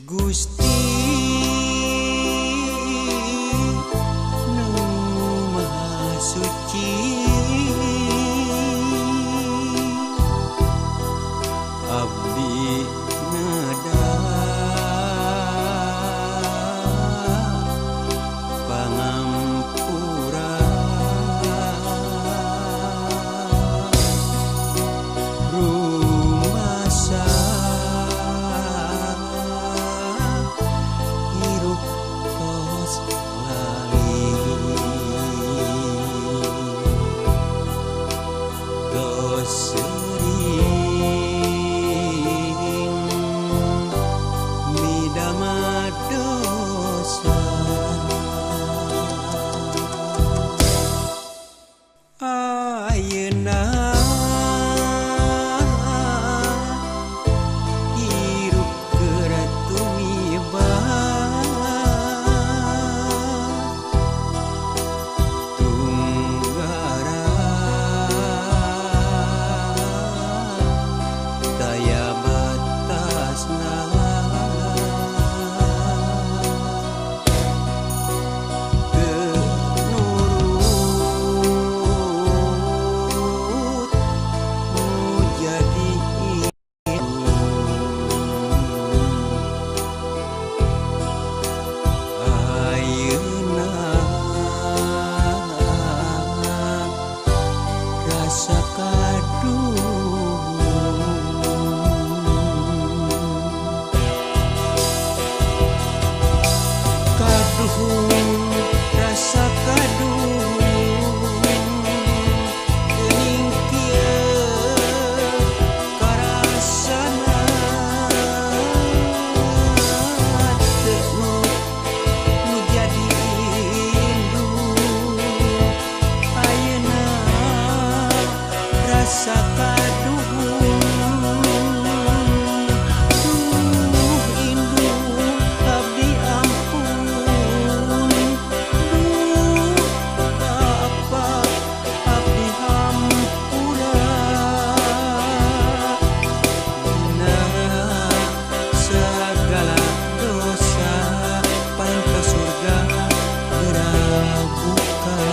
Gusti Nu Maha Suci abdi pangampura rumasa hirup tos lali tos sering midama dosa ayeuna hirup keratu tunggara daya batasna genurut nu jadi ayeuna rasa kaduh rasa kaduh geuning kieu karasana teu nu jadi indu ayeuna rasa kaduh indu abdi ampun apa abdi hampura dina segala dosa paling ke surga gerabukan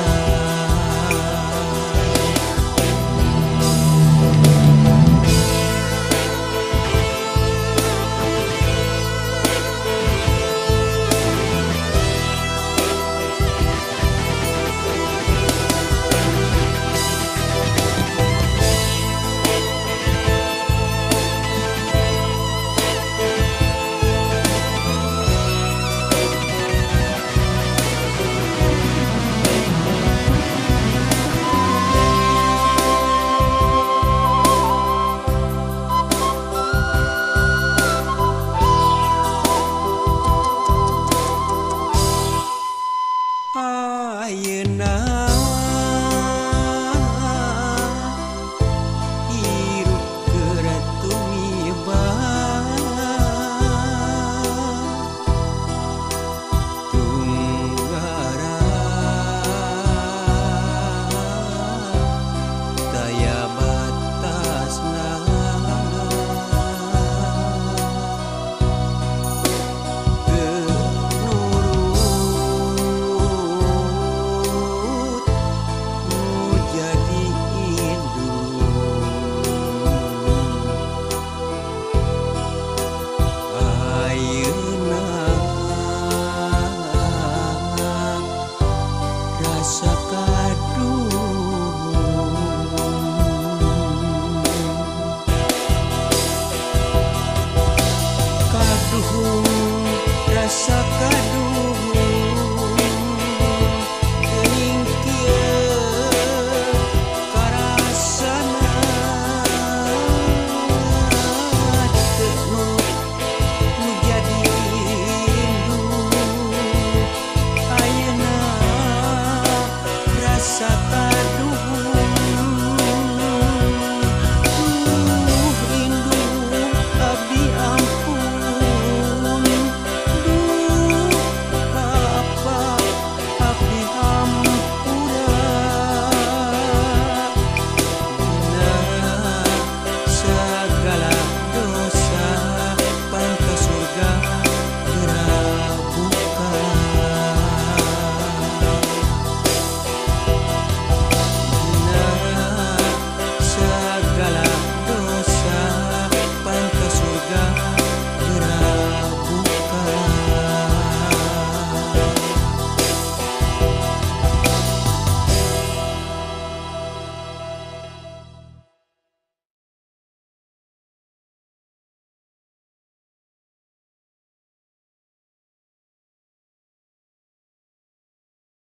ayeuna hirup keratu tunggara daya batasna genurut nu jadi indu ayeuna rasa kaduh rasa kaduh